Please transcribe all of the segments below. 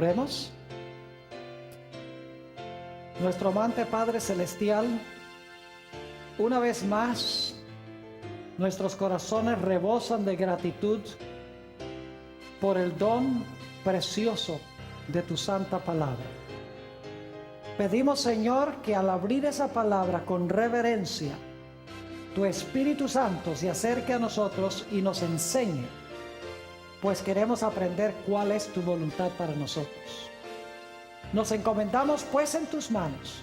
Oremos. Nuestro amante Padre Celestial, una vez más, nuestros corazones rebosan de gratitud por el don precioso de tu santa palabra. Pedimos, Señor, que al abrir esa palabra con reverencia, tu Espíritu Santo se acerque a nosotros y nos enseñe, pues queremos aprender cuál es tu voluntad para nosotros. Nos encomendamos pues en tus manos,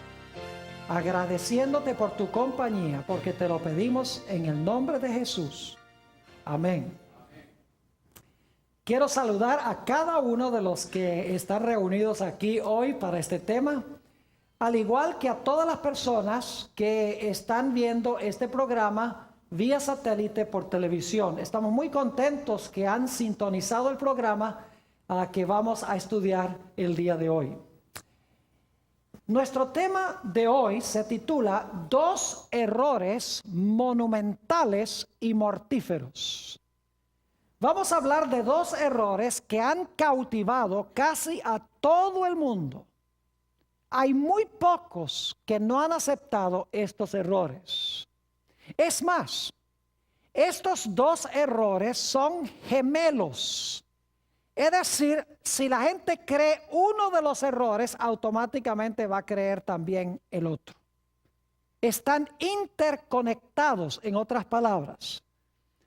agradeciéndote por tu compañía, porque te lo pedimos en el nombre de Jesús. Amén. Quiero saludar a cada uno de los que están reunidos aquí hoy para este tema, al igual que a todas las personas que están viendo este programa vía satélite por televisión. Estamos muy contentos que han sintonizado el programa que vamos a estudiar el día de hoy. Nuestro tema de hoy se titula Dos errores monumentales y mortíferos. Vamos a hablar de dos errores que han cautivado casi a todo el mundo. Hay muy pocos que no han aceptado estos errores. Es más, estos dos errores son gemelos. Es decir, si la gente cree uno de los errores, automáticamente va a creer también el otro. Están interconectados, en otras palabras.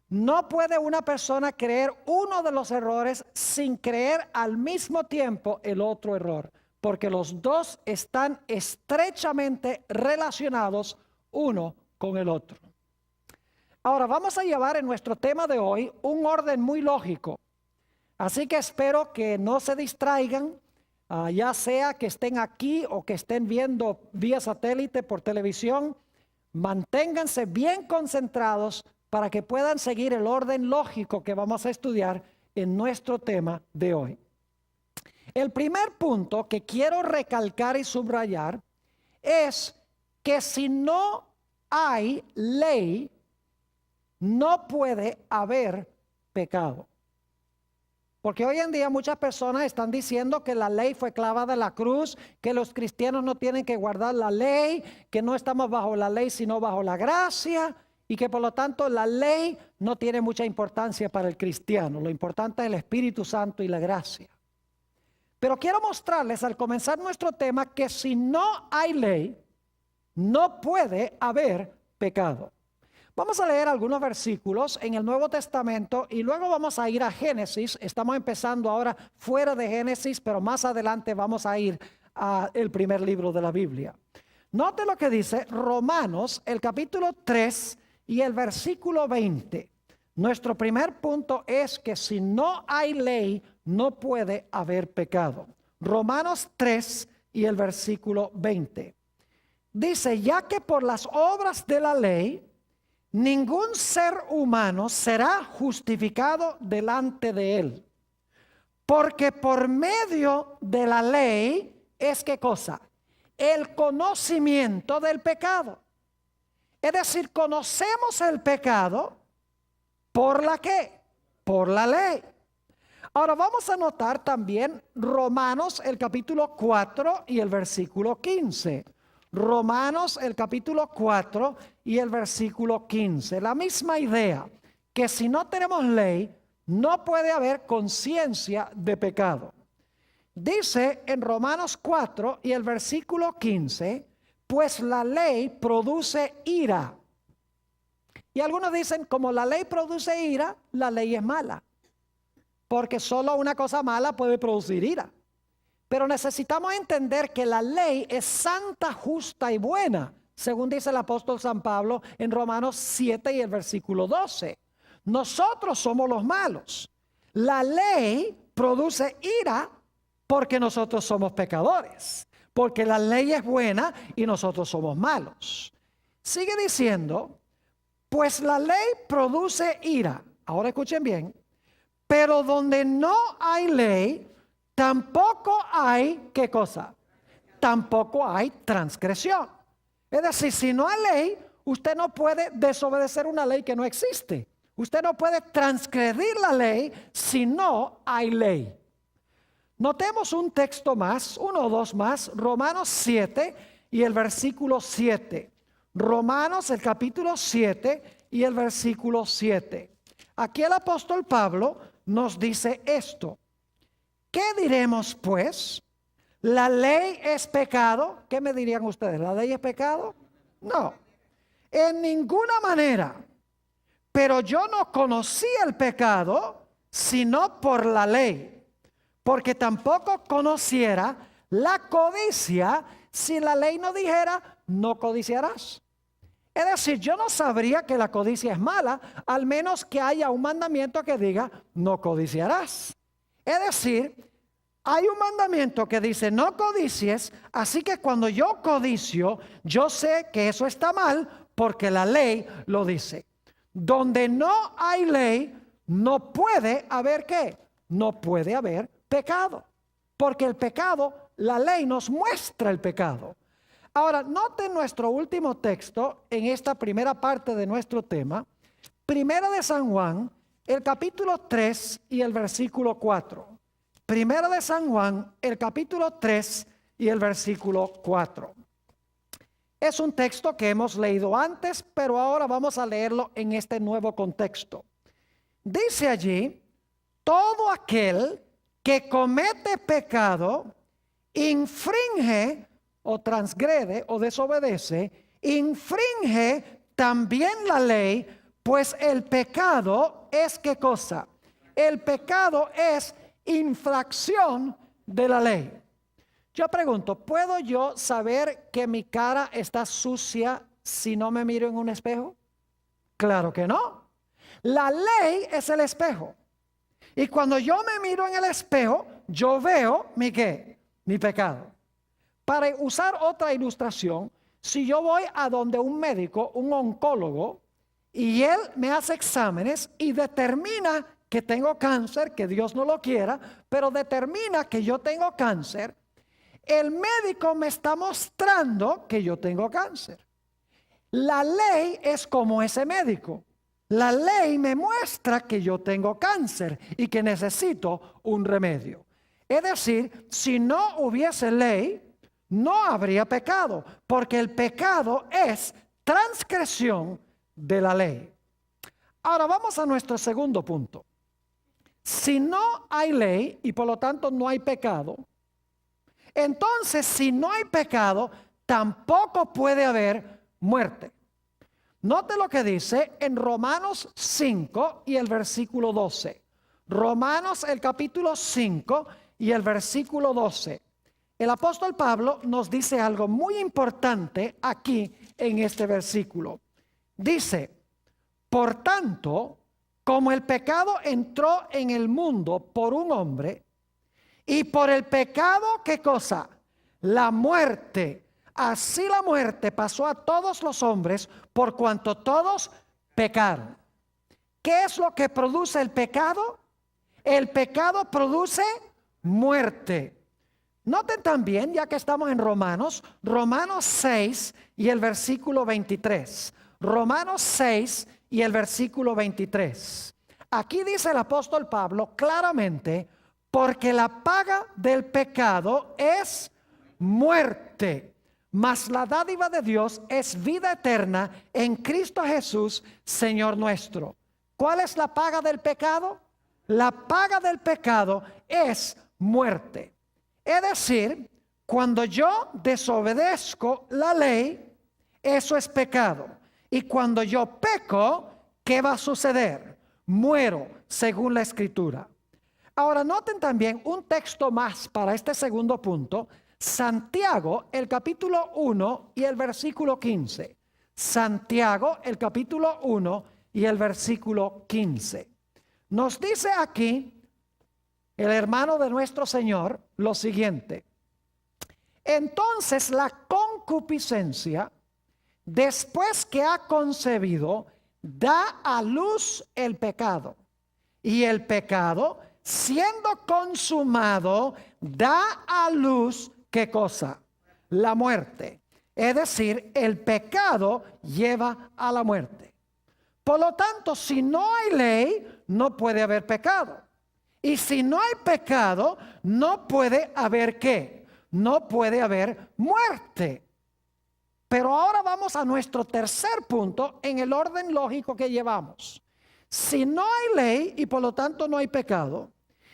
No puede una persona creer uno de los errores sin creer al mismo tiempo el otro error, porque los dos están estrechamente relacionados uno con el otro. Ahora vamos a llevar en nuestro tema de hoy un orden muy lógico. Así que espero que no se distraigan, ya sea que estén aquí o que estén viendo vía satélite por televisión. Manténganse bien concentrados para que puedan seguir el orden lógico que vamos a estudiar en nuestro tema de hoy. El primer punto que quiero recalcar y subrayar es que si no hay ley, no puede haber pecado. Porque hoy en día muchas personas están diciendo que la ley fue clavada en la cruz, que los cristianos no tienen que guardar la ley, que no estamos bajo la ley sino bajo la gracia, y que por lo tanto la ley no tiene mucha importancia para el cristiano. Lo importante es el Espíritu Santo y la gracia. Pero quiero mostrarles al comenzar nuestro tema que si no hay ley, no puede haber pecado. Vamos a leer algunos versículos en el Nuevo Testamento y luego vamos a ir a Génesis. Estamos empezando ahora fuera de Génesis, pero más adelante vamos a ir al primer libro de la Biblia. Note lo que dice Romanos, el capítulo 3 y el versículo 20. Nuestro primer punto es que si no hay ley, no puede haber pecado. Romanos 3 y el versículo 20. Dice, ya que por las obras de la ley, ningún ser humano será justificado delante de él. Porque por medio de la ley es ¿qué cosa? El conocimiento del pecado. Es decir, conocemos el pecado ¿por la qué? Por la ley. Ahora vamos a notar también Romanos el capítulo 4 y el versículo 15. Romanos el capítulo 4 y el versículo 15. La misma idea, que si no tenemos ley, no puede haber conciencia de pecado. Dice en Romanos 4 y el versículo 15, pues la ley produce ira. Y algunos dicen, como la ley produce ira, la ley es mala. Porque solo una cosa mala puede producir ira. Pero necesitamos entender que la ley es santa, justa y buena, según dice el apóstol San Pablo en Romanos 7 y el versículo 12. Nosotros somos los malos. La ley produce ira porque nosotros somos pecadores. Porque la ley es buena y nosotros somos malos. Sigue diciendo, pues la ley produce ira. Ahora escuchen bien. Pero donde no hay ley, tampoco hay, ¿qué cosa? Tampoco hay transgresión. Es decir, si no hay ley, usted no puede desobedecer una ley que no existe. Usted no puede transgredir la ley si no hay ley. Notemos un texto más, uno o dos más, Romanos 7 y el versículo 7. Romanos el capítulo 7 y el versículo 7. Aquí el apóstol Pablo nos dice esto. ¿Qué diremos pues? ¿La ley es pecado? ¿Qué me dirían ustedes? ¿La ley es pecado? No, en ninguna manera. Pero yo no conocí el pecado sino por la ley, porque tampoco conociera la codicia si la ley no dijera, no codiciarás. Es decir, yo no sabría que la codicia es mala, al menos que haya un mandamiento que diga, no codiciarás. Es decir, hay un mandamiento que dice, no codicies, así que cuando yo codicio, yo sé que eso está mal porque la ley lo dice. Donde no hay ley, no puede haber ¿qué? No puede haber pecado, porque el pecado, la ley nos muestra el pecado. Ahora, noten nuestro último texto en esta primera parte de nuestro tema, Primera de San Juan, el capítulo 3 y el versículo 4. Primera de San Juan, el capítulo 3 y el versículo 4. Es un texto que hemos leído antes, pero ahora vamos a leerlo en este nuevo contexto. Dice allí, todo aquel que comete pecado, infringe o transgrede o desobedece, infringe también la ley, pues el pecado es ¿qué cosa? El pecado es infracción de la ley. Yo pregunto, ¿puedo yo saber que mi cara está sucia si no me miro en un espejo? Claro que no. La ley es el espejo. Y cuando yo me miro en el espejo, yo veo mi ¿qué? Mi pecado. Para usar otra ilustración, si yo voy a donde un médico, un oncólogo, y él me hace exámenes y determina que tengo cáncer, que Dios no lo quiera, pero determina que yo tengo cáncer, el médico me está mostrando que yo tengo cáncer. La ley es como ese médico. La ley me muestra que yo tengo cáncer y que necesito un remedio. Es decir, si no hubiese ley, no habría pecado, porque el pecado es transgresión de la ley. Ahora vamos a nuestro segundo punto. Si no hay ley y por lo tanto no hay pecado, entonces si no hay pecado, tampoco puede haber muerte. Note lo que dice en Romanos 5 y el versículo 12. Romanos el capítulo 5 y el versículo 12. El apóstol Pablo nos dice algo muy importante aquí en este versículo. Dice, por tanto, como el pecado entró en el mundo por un hombre, y por el pecado, ¿qué cosa? La muerte. Así la muerte pasó a todos los hombres por cuanto todos pecaron. ¿Qué es lo que produce el pecado? El pecado produce muerte. Noten también, ya que estamos en Romanos, Romanos 6 y el versículo 23. Romanos 6 y el versículo 23. Aquí dice el apóstol Pablo claramente, porque la paga del pecado es muerte, mas la dádiva de Dios es vida eterna en Cristo Jesús, Señor nuestro. ¿Cuál es la paga del pecado? La paga del pecado es muerte. Es decir, cuando yo desobedezco la ley, eso es pecado. Y cuando yo peco, ¿qué va a suceder? Muero, según la Escritura. Ahora noten también un texto más para este segundo punto, Santiago, el capítulo 1 y el versículo 15. Santiago, el capítulo 1 y el versículo 15. Nos dice aquí el hermano de nuestro Señor lo siguiente. Entonces la concupiscencia, después que ha concebido, da a luz el pecado. Y el pecado, siendo consumado, da a luz, ¿qué cosa? La muerte. Es decir, el pecado lleva a la muerte. Por lo tanto, si no hay ley, no puede haber pecado. Y si no hay pecado, no puede haber ¿qué? No puede haber muerte. Pero ahora vamos a nuestro tercer punto en el orden lógico que llevamos. Si no hay ley y por lo tanto no hay pecado,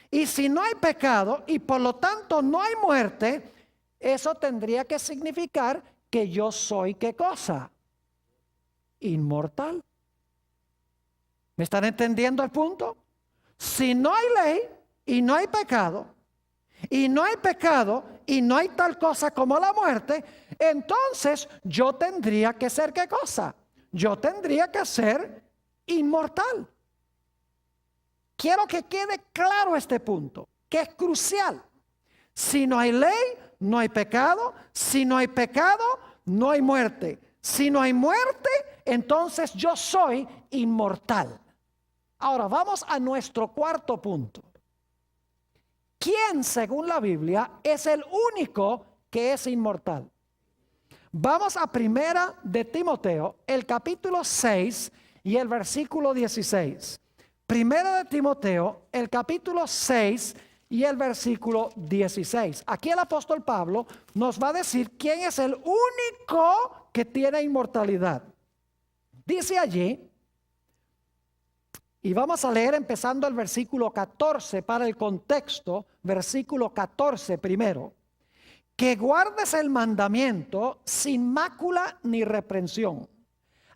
y si no hay pecado y por lo tanto no hay muerte, eso tendría que significar que yo soy ¿qué cosa? Inmortal. ¿Me están entendiendo el punto? Si no hay ley y no hay pecado, y no hay pecado y no hay tal cosa como la muerte, entonces yo tendría que ser ¿qué cosa? Yo tendría que ser inmortal. Quiero que quede claro este punto, que es crucial. Si no hay ley, no hay pecado. Si no hay pecado, no hay muerte. Si no hay muerte, entonces yo soy inmortal. Ahora vamos a nuestro cuarto punto. ¿Quién, según la Biblia, es el único que es inmortal? Vamos a Primera de Timoteo, el capítulo 6 y el versículo 16. Primera de Timoteo, el capítulo 6 y el versículo 16. Aquí el apóstol Pablo nos va a decir quién es el único que tiene inmortalidad. Dice allí, y vamos a leer empezando el versículo 14 para el contexto, versículo 14 primero, que guardes el mandamiento sin mácula ni reprensión,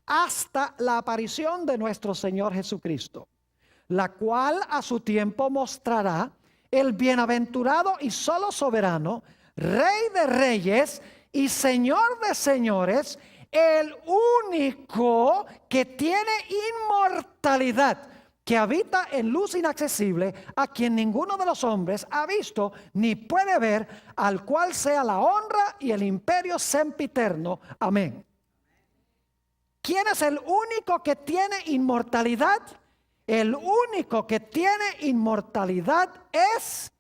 hasta la aparición de nuestro Señor Jesucristo, la cual a su tiempo mostrará el bienaventurado y solo soberano, Rey de reyes y Señor de señores, el único que tiene inmortalidad, que habita en luz inaccesible, a quien ninguno de los hombres ha visto ni puede ver, al cual sea la honra y el imperio sempiterno. Amén. ¿Quién es el único que tiene inmortalidad? El único que tiene inmortalidad es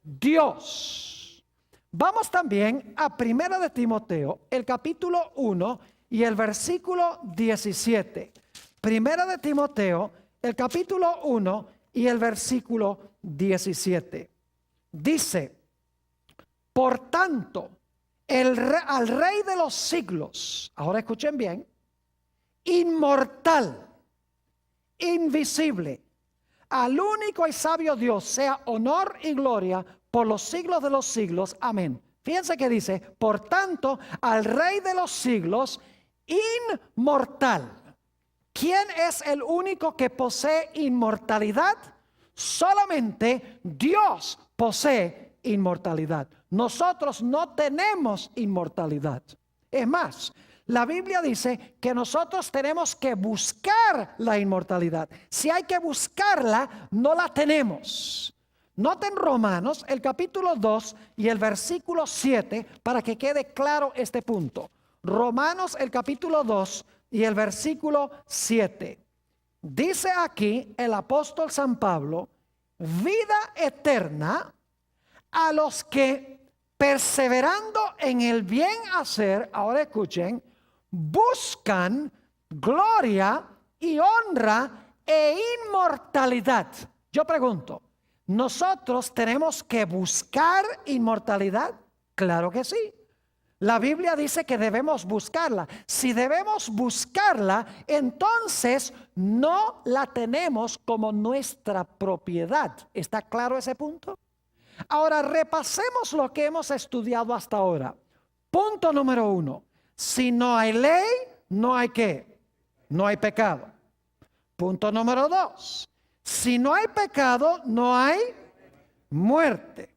Dios. Vamos también a Primera de Timoteo, el capítulo 1 y el versículo 17. Primera de Timoteo, el capítulo 1 y el versículo 17. Dice, por tanto, al Rey de los siglos, ahora escuchen bien, inmortal, invisible, al único y sabio Dios, sea honor y gloria por los siglos de los siglos. Amén. Fíjense que dice, por tanto, al Rey de los siglos, inmortal. ¿Quién es el único que posee inmortalidad? Solamente Dios posee inmortalidad. Nosotros no tenemos inmortalidad. Es más, la Biblia dice que nosotros tenemos que buscar la inmortalidad. Si hay que buscarla, no la tenemos. Noten Romanos, el capítulo 2 y el versículo 7, para que quede claro este punto. Romanos, el capítulo 2 y el versículo 7. Dice aquí el apóstol San Pablo, vida eterna a los que perseverando en el bien hacer, ahora escuchen, buscan gloria y honra e inmortalidad. Yo pregunto, ¿nosotros tenemos que buscar inmortalidad? Claro que sí. La Biblia dice que debemos buscarla. Si debemos buscarla, entonces no la tenemos como nuestra propiedad. ¿Está claro ese punto? Ahora repasemos lo que hemos estudiado hasta ahora. Punto número 1. Si no hay ley, no hay ¿qué? No hay pecado. Punto número 2. Si no hay pecado, no hay muerte.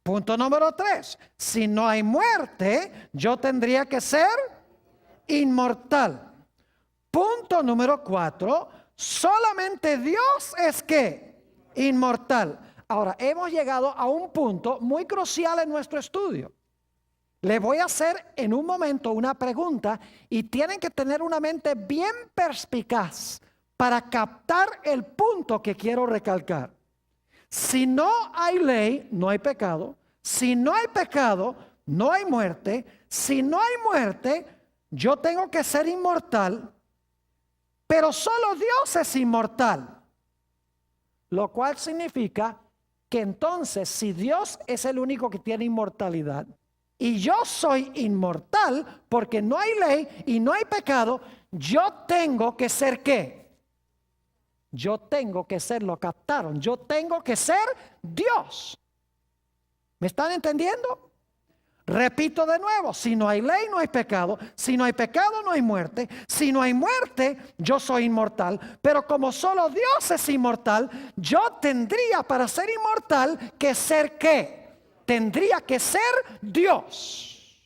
Punto número 3. Si no hay muerte, yo tendría que ser inmortal. Punto número 4. Solamente Dios es ¿qué? Inmortal. Ahora, hemos llegado a un punto muy crucial en nuestro estudio. Le voy a hacer en un momento una pregunta y tienen que tener una mente bien perspicaz para captar el punto que quiero recalcar. Si no hay ley, no hay pecado. Si no hay pecado, no hay muerte. Si no hay muerte, yo tengo que ser inmortal. Pero solo Dios es inmortal. Lo cual significa que entonces, si Dios es el único que tiene inmortalidad y yo soy inmortal porque no hay ley y no hay pecado, yo tengo que ser ¿qué? Yo tengo que ser, lo captaron, yo tengo que ser Dios. ¿Me están entendiendo? Repito de nuevo, si no hay ley no hay pecado, si no hay pecado no hay muerte, si no hay muerte yo soy inmortal, pero como solo Dios es inmortal, yo tendría para ser inmortal que ser ¿qué? Tendría que ser Dios.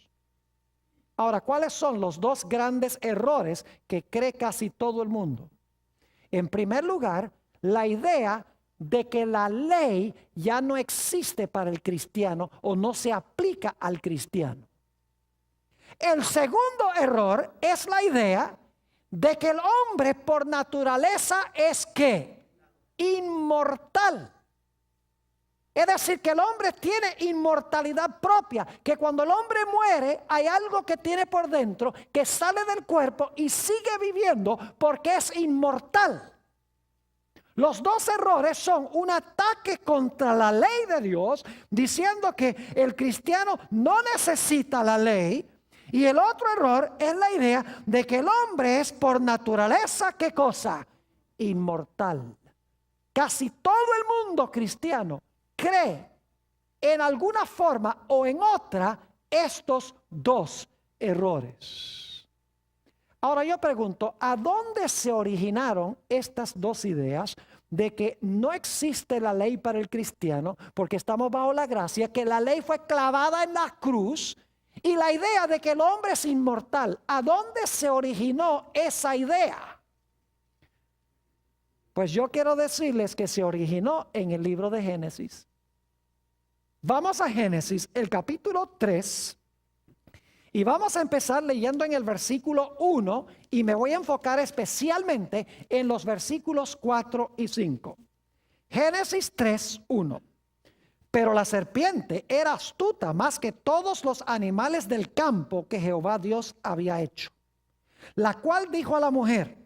Ahora, ¿cuáles son los dos grandes errores que cree casi todo el mundo? En primer lugar, la idea de que la ley ya no existe para el cristiano o no se aplica al cristiano. El segundo error es la idea de que el hombre por naturaleza es ¿qué? Inmortal. Es decir, que el hombre tiene inmortalidad propia, que cuando el hombre muere hay algo que tiene por dentro que sale del cuerpo y sigue viviendo porque es inmortal. Los dos errores son un ataque contra la ley de Dios, diciendo que el cristiano no necesita la ley. Y el otro error es la idea de que el hombre es por naturaleza, ¿qué cosa? Inmortal. Casi todo el mundo cristiano cree en alguna forma o en otra estos dos errores. Ahora yo pregunto, ¿a dónde se originaron estas dos ideas de que no existe la ley para el cristiano porque estamos bajo la gracia, que la ley fue clavada en la cruz, y la idea de que el hombre es inmortal? ¿A dónde se originó esa idea? Pues yo quiero decirles que se originó en el libro de Génesis. Vamos a Génesis, el capítulo 3. Y vamos a empezar leyendo en el versículo 1 y me voy a enfocar especialmente en los versículos 4 y 5. Génesis 3, 1. Pero la serpiente era astuta más que todos los animales del campo que Jehová Dios había hecho, la cual dijo a la mujer: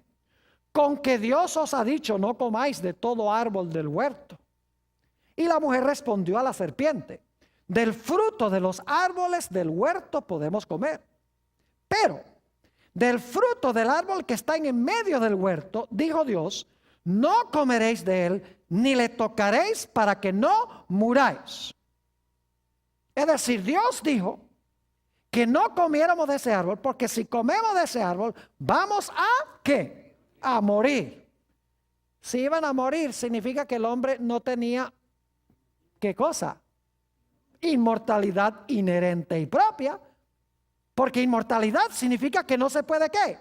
¿con que Dios os ha dicho no comáis de todo árbol del huerto? Y la mujer respondió a la serpiente: del fruto de los árboles del huerto podemos comer, pero del fruto del árbol que está en medio del huerto, dijo Dios, no comeréis de él, ni le tocaréis para que no muráis. Es decir, Dios dijo que no comiéramos de ese árbol, porque si comemos de ese árbol, vamos a ¿qué? A morir. Si iban a morir, significa que el hombre no tenía ¿qué cosa? Inmortalidad inherente y propia, porque inmortalidad significa que no se puede ¿qué?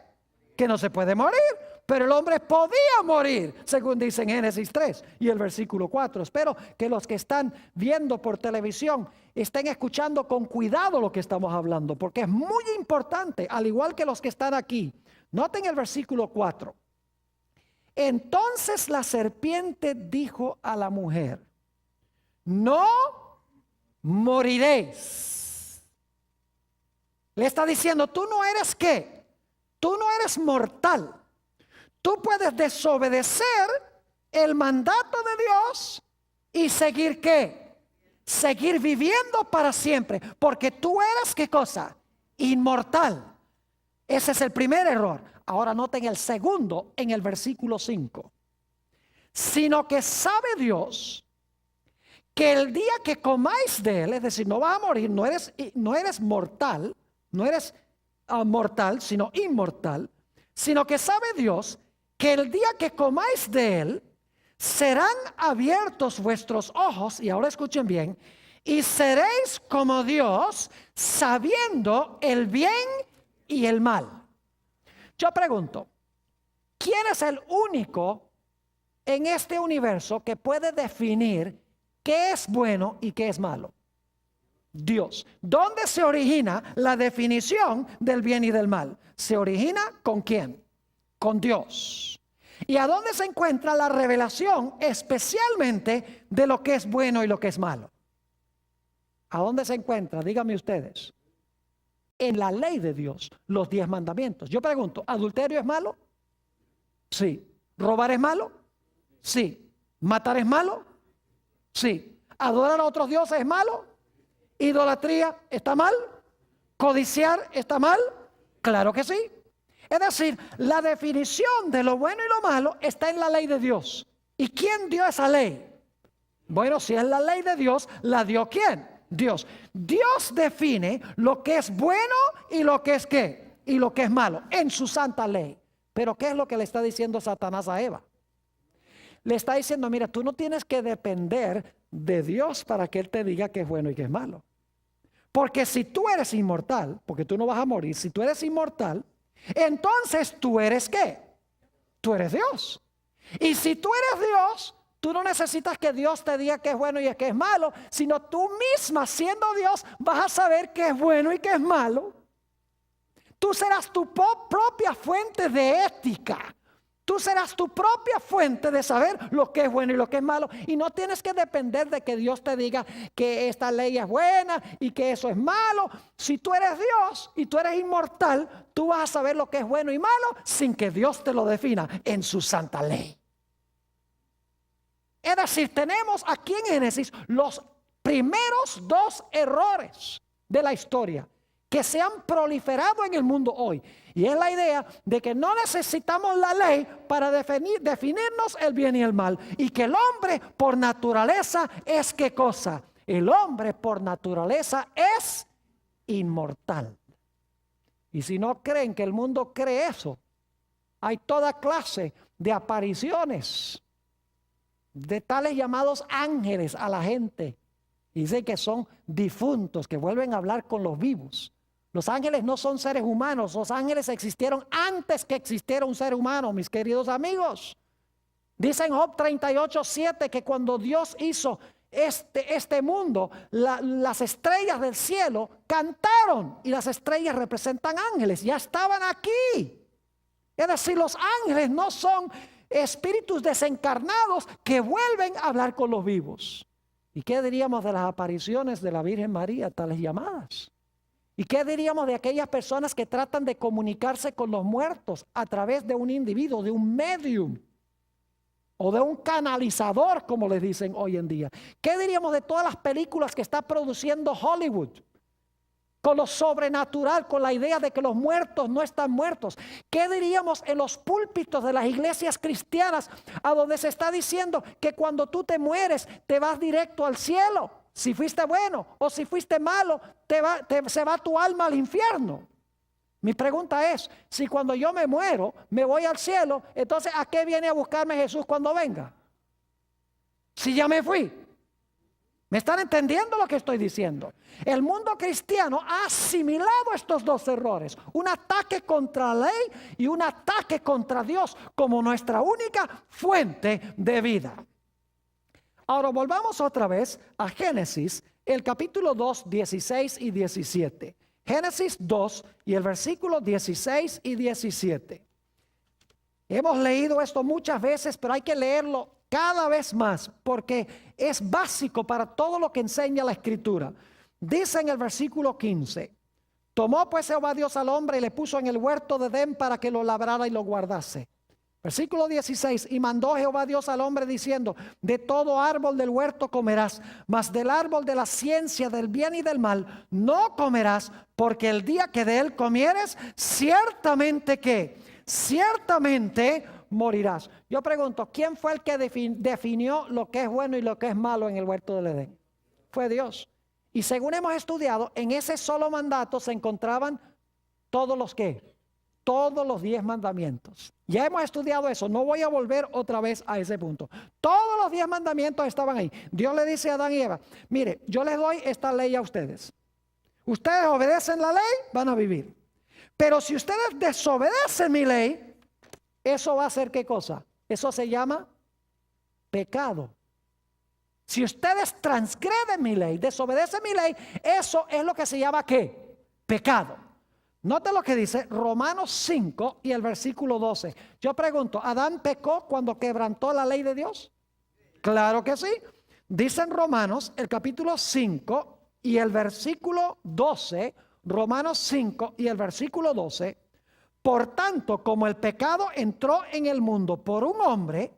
Que no se puede morir, pero el hombre podía morir, según dice en Génesis 3 y el versículo 4. Espero que los que están viendo por televisión estén escuchando con cuidado lo que estamos hablando, porque es muy importante, al igual que los que están aquí. Noten el versículo 4. Entonces la serpiente dijo a la mujer: no moriréis. Le está diciendo, tú no eres ¿qué? Tú no eres mortal. Tú puedes desobedecer el mandato de Dios y seguir ¿qué? Seguir viviendo para siempre, porque tú eres ¿qué cosa? Inmortal. Ese es el primer error. Ahora noten el segundo en el versículo 5. Sino que sabe Dios que el día que comáis de él, es decir, no vas a morir, no eres mortal, no eres mortal, sino inmortal, sino que sabe Dios que el día que comáis de él, serán abiertos vuestros ojos, y ahora escuchen bien, y seréis como Dios, sabiendo el bien y el mal. Yo pregunto, ¿quién es el único en este universo que puede definir qué es bueno y qué es malo? Dios. ¿Dónde se origina la definición del bien y del mal? ¿Se origina con quién? Con Dios. ¿Y a dónde se encuentra la revelación especialmente de lo que es bueno y lo que es malo? ¿A dónde se encuentra? Díganme ustedes. En la ley de Dios, los 10 mandamientos. Yo pregunto, ¿adulterio es malo? Sí. ¿Robar es malo? Sí. ¿Matar es malo? Sí. ¿Adorar a otros dioses es malo? ¿Idolatría está mal? ¿Codiciar está mal? Claro que sí. Es decir, la definición de lo bueno y lo malo está en la ley de Dios. ¿Y quién dio esa ley? Bueno, si es la ley de Dios, ¿la dio quién? Dios. Dios define lo que es bueno y lo que es ¿qué? Y lo que es malo en su santa ley. Pero ¿qué es lo que le está diciendo Satanás a Eva? Le está diciendo, mira, tú no tienes que depender de Dios para que Él te diga qué es bueno y qué es malo. Porque si tú eres inmortal, porque tú no vas a morir, si tú eres inmortal, entonces tú eres ¿qué? Tú eres Dios. Y si tú eres Dios, tú no necesitas que Dios te diga qué es bueno y qué es malo, sino tú misma siendo Dios vas a saber qué es bueno y qué es malo. Tú serás tu propia fuente de ética. Tú serás tu propia fuente de saber lo que es bueno y lo que es malo. Y no tienes que depender de que Dios te diga que esta ley es buena y que eso es malo. Si tú eres Dios y tú eres inmortal, tú vas a saber lo que es bueno y malo sin que Dios te lo defina en su santa ley. Es decir, tenemos aquí en Génesis los primeros dos errores de la historia que se han proliferado en el mundo hoy. Y es la idea de que no necesitamos la ley para definirnos el bien y el mal. Y que el hombre por naturaleza es ¿qué cosa? El hombre por naturaleza es inmortal. Y si no creen que el mundo cree eso, hay toda clase de apariciones de tales llamados ángeles a la gente. Y dicen que son difuntos, que vuelven a hablar con los vivos. Los ángeles no son seres humanos. Los ángeles existieron antes que existiera un ser humano, mis queridos amigos. Dice en Job 38:7 que cuando Dios hizo este mundo, las estrellas del cielo cantaron. Y las estrellas representan ángeles. Ya estaban aquí. Es decir, los ángeles no son espíritus desencarnados que vuelven a hablar con los vivos. ¿Y qué diríamos de las apariciones de la Virgen María, tales llamadas? ¿Y qué diríamos de aquellas personas que tratan de comunicarse con los muertos a través de un individuo, de un medium o de un canalizador, como les dicen hoy en día? ¿Qué diríamos de todas las películas que está produciendo Hollywood con lo sobrenatural, con la idea de que los muertos no están muertos? ¿Qué diríamos en los púlpitos de las iglesias cristianas a donde se está diciendo que cuando tú te mueres te vas directo al cielo? Si fuiste bueno o si fuiste malo, se va tu alma al infierno. Mi pregunta es, si cuando yo me muero, me voy al cielo, entonces ¿a qué viene a buscarme Jesús cuando venga? Si ya me fui. ¿Me están entendiendo lo que estoy diciendo? El mundo cristiano ha asimilado estos dos errores. Un ataque contra la ley y un ataque contra Dios como nuestra única fuente de vida. Ahora volvamos otra vez a Génesis, el capítulo 2, 16 y 17. Génesis 2 y el versículo 16 y 17. Hemos leído esto muchas veces, pero hay que leerlo cada vez más porque es básico para todo lo que enseña la Escritura. Dice en el versículo 15: tomó pues Jehová Dios al hombre y le puso en el huerto de Edén para que lo labrara y lo guardase. Versículo 16: y mandó Jehová Dios al hombre diciendo: de todo árbol del huerto comerás, mas del árbol de la ciencia del bien y del mal no comerás, porque el día que de él comieres, ciertamente que, ciertamente morirás. Yo pregunto, ¿quién fue el que definió lo que es bueno y lo que es malo en el huerto del Edén? Fue Dios. Y según hemos estudiado, en ese solo mandato se encontraban todos los ¿qué? Todos los 10 mandamientos. Ya hemos estudiado eso, no voy a volver otra vez a ese punto. Todos los 10 mandamientos estaban ahí. Dios le dice a Adán y Eva: mire, yo les doy esta ley a ustedes. Ustedes obedecen la ley, van a vivir. Pero si ustedes desobedecen mi ley, eso va a ser ¿qué cosa? Eso se llama pecado. Si ustedes transgreden mi ley, desobedecen mi ley, eso es lo que se llama ¿qué? Pecado. Note lo que dice Romanos 5 y el versículo 12. Yo pregunto, ¿Adán pecó cuando quebrantó la ley de Dios? Claro que sí. Dice en Romanos el capítulo 5 y el versículo 12, Romanos 5 y el versículo 12, por tanto, como el pecado entró en el mundo por un hombre,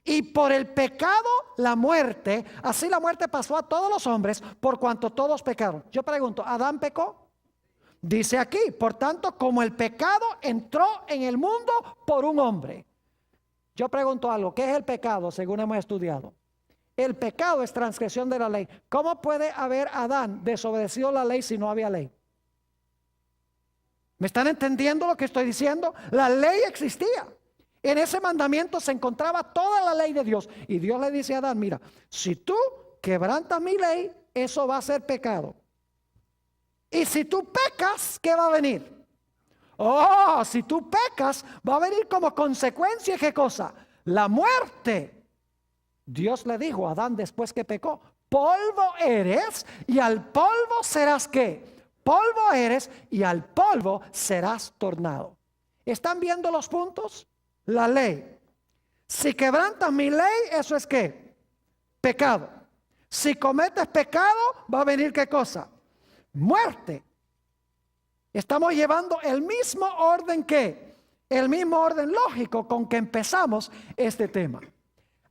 Y por el pecado, la muerte, así la muerte pasó a todos los hombres, por cuanto todos pecaron. Yo pregunto, ¿Adán pecó? Dice aquí, por tanto, como el pecado entró en el mundo por un hombre. Yo pregunto algo, ¿qué es el pecado según hemos estudiado? El pecado es transgresión de la ley. ¿Cómo puede haber Adán desobedecido la ley si no había ley? ¿Me están entendiendo lo que estoy diciendo? La ley existía. En ese mandamiento se encontraba toda la ley de Dios. Y Dios le dice a Adán, mira, si tú quebrantas mi ley, eso va a ser pecado. Y si tú pecas, ¿qué va a venir? Oh, si tú pecas, va a venir como consecuencia, ¿qué cosa? La muerte. Dios le dijo a Adán después que pecó, polvo eres y al polvo serás ¿qué? Polvo eres y al polvo serás tornado. ¿Están viendo los puntos? La ley. Si quebrantas mi ley, eso es ¿qué? Pecado. Si cometes pecado, va a venir ¿qué cosa? Muerte. Estamos llevando el mismo orden el mismo orden lógico con que empezamos este tema.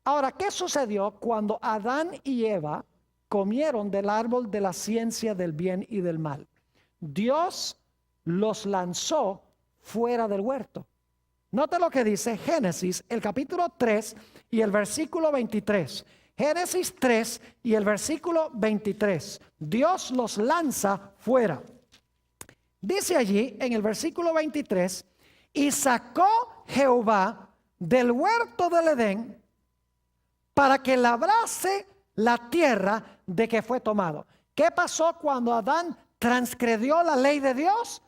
Ahora, ¿qué sucedió cuando Adán y Eva comieron del árbol de la ciencia del bien y del mal? Dios los lanzó fuera del huerto. Note lo que dice Génesis, el capítulo 3 y el versículo 23. Génesis 3 y el versículo 23. Dios los lanza fuera. Dice allí en el versículo 23, y sacó Jehová del huerto del Edén para que labrase la tierra de que fue tomado. ¿Qué pasó cuando Adán transgredió la ley de Dios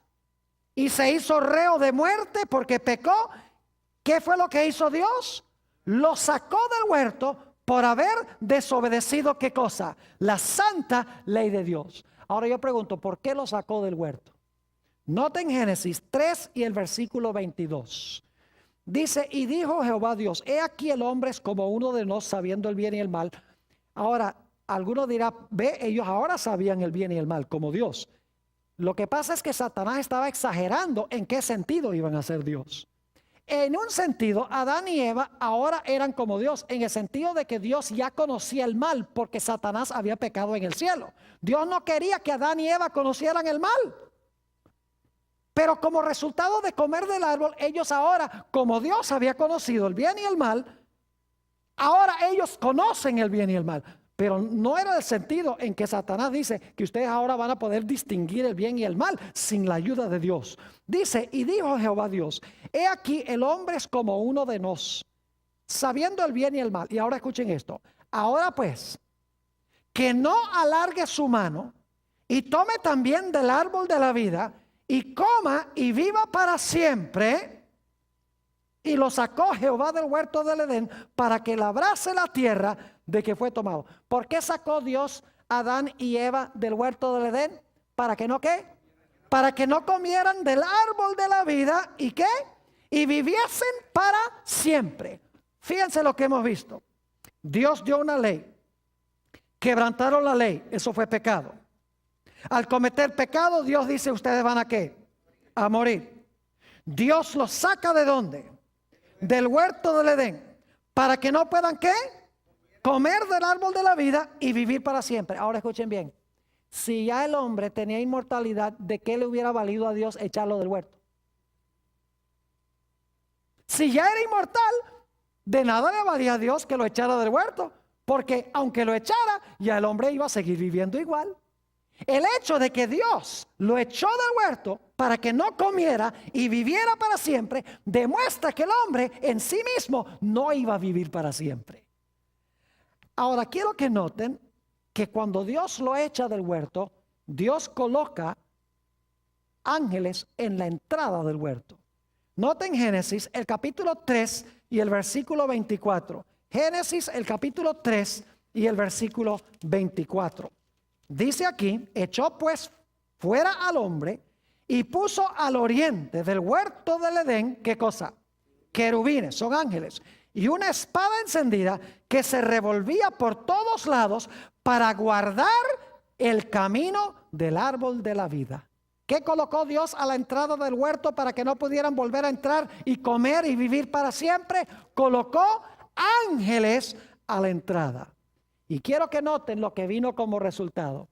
y se hizo reo de muerte porque pecó? ¿Qué fue lo que hizo Dios? Lo sacó del huerto por haber desobedecido ¿qué cosa? La santa ley de Dios. Ahora yo pregunto, ¿por qué lo sacó del huerto? Noten Génesis 3 y el versículo 22. Dice, y dijo Jehová Dios, he aquí el hombre es como uno de nosotros sabiendo el bien y el mal. Ahora, alguno dirá, ve, ellos ahora sabían el bien y el mal como Dios. Lo que pasa es que Satanás estaba exagerando en qué sentido iban a ser Dios. En un sentido, Adán y Eva ahora eran como Dios, en el sentido de que Dios ya conocía el mal porque Satanás había pecado en el cielo. Dios no quería que Adán y Eva conocieran el mal. Pero como resultado de comer del árbol, ellos ahora, como Dios había conocido el bien y el mal, ahora ellos conocen el bien y el mal. Pero no era el sentido en que Satanás dice que ustedes ahora van a poder distinguir el bien y el mal sin la ayuda de Dios. Dice, y dijo Jehová Dios, he aquí el hombre es como uno de nosotros, sabiendo el bien y el mal. Y ahora escuchen esto. Ahora pues, que no alargue su mano y tome también del árbol de la vida y coma y viva para siempre. Y lo sacó Jehová del huerto del Edén para que labrase la tierra de que fue tomado. ¿Por qué sacó Dios a Adán y Eva del huerto del Edén? ¿Para que no qué? Para que no comieran del árbol de la vida y qué? Y viviesen para siempre. Fíjense lo que hemos visto. Dios dio una ley. Quebrantaron la ley. Eso fue pecado. Al cometer pecado, Dios dice, ¿ustedes van a qué? A morir. Dios los saca ¿de dónde? Del huerto del Edén. Para que no puedan ¿qué? Comer del árbol de la vida y vivir para siempre. Ahora escuchen bien. Si ya el hombre tenía inmortalidad, ¿de qué le hubiera valido a Dios echarlo del huerto? Si ya era inmortal, de nada le valía a Dios que lo echara del huerto. Porque aunque lo echara, ya el hombre iba a seguir viviendo igual. El hecho de que Dios lo echó del huerto para que no comiera y viviera para siempre, demuestra que el hombre en sí mismo no iba a vivir para siempre. Ahora quiero que noten que cuando Dios lo echa del huerto, Dios coloca ángeles en la entrada del huerto. Noten Génesis el capítulo 3 y el versículo 24. Génesis el capítulo 3 y el versículo 24. Dice aquí, echó pues fuera al hombre y puso al oriente del huerto del Edén, ¿qué cosa? Querubines, son ángeles, y una espada encendida que se revolvía por todos lados para guardar el camino del árbol de la vida. ¿Qué colocó Dios a la entrada del huerto para que no pudieran volver a entrar y comer y vivir para siempre? Colocó ángeles a la entrada. Y quiero que noten lo que vino como resultado.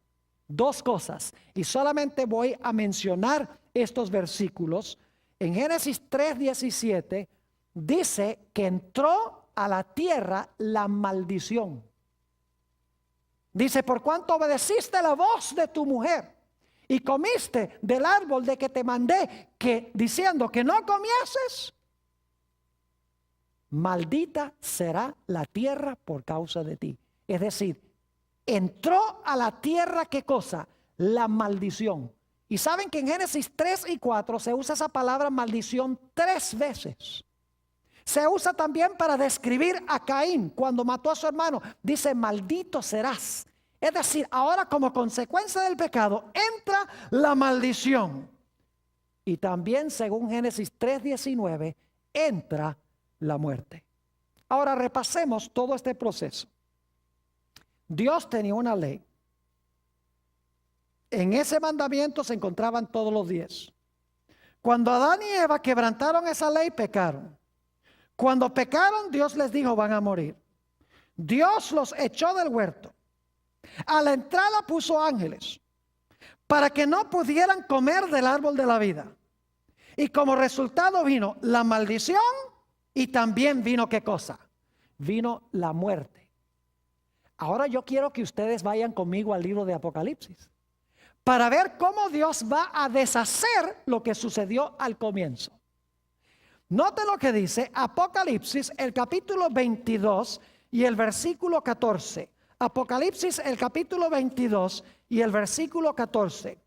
Dos cosas. Y solamente voy a mencionar estos versículos. En Génesis 3:17 dice que entró a la tierra la maldición. Dice, por cuanto obedeciste la voz de tu mujer y comiste del árbol de que te mandé, que diciendo que no comieses, maldita será la tierra por causa de ti. Es decir, entró a la tierra, ¿qué cosa? La maldición. Y saben que en Génesis 3 y 4 se usa esa palabra maldición 3 veces. Se usa también para describir a Caín cuando mató a su hermano. Dice, maldito serás. Es decir, ahora como consecuencia del pecado entra la maldición. Y también según Génesis 3:19 entra la muerte. Ahora repasemos todo este proceso. Dios tenía una ley. En ese mandamiento se encontraban todos los 10. Cuando Adán y Eva quebrantaron esa ley, pecaron. Cuando pecaron, Dios les dijo, van a morir. Dios los echó del huerto. A la entrada puso ángeles para que no pudieran comer del árbol de la vida. Y como resultado vino la maldición y también vino ¿qué cosa? Vino la muerte. Ahora yo quiero que ustedes vayan conmigo al libro de Apocalipsis para ver cómo Dios va a deshacer lo que sucedió al comienzo. Note lo que dice Apocalipsis, el capítulo 22 y el versículo 14. Apocalipsis, el capítulo 22 y el versículo 14.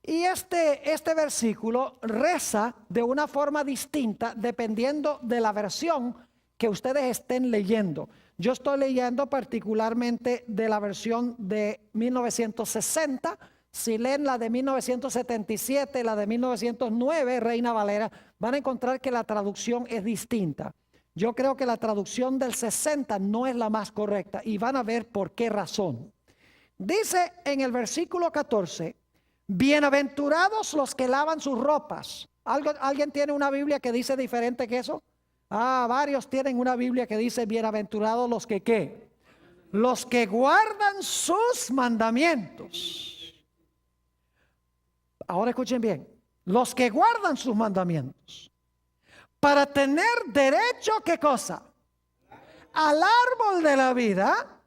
Y este versículo reza de una forma distinta dependiendo de la versión que ustedes estén leyendo. Yo estoy leyendo particularmente de la versión de 1960. Si leen la de 1977, la de 1909, Reina Valera, van a encontrar que la traducción es distinta. Yo creo que la traducción del 60 no es la más correcta y van a ver por qué razón. Dice en el versículo 14, bienaventurados los que lavan sus ropas. ¿Alguien tiene una Biblia que dice diferente que eso? Varios tienen una Biblia que dice bienaventurados los que ¿qué? Los que guardan sus mandamientos. Ahora escuchen bien, los que guardan sus mandamientos para tener derecho, ¿qué cosa? Al árbol de la vida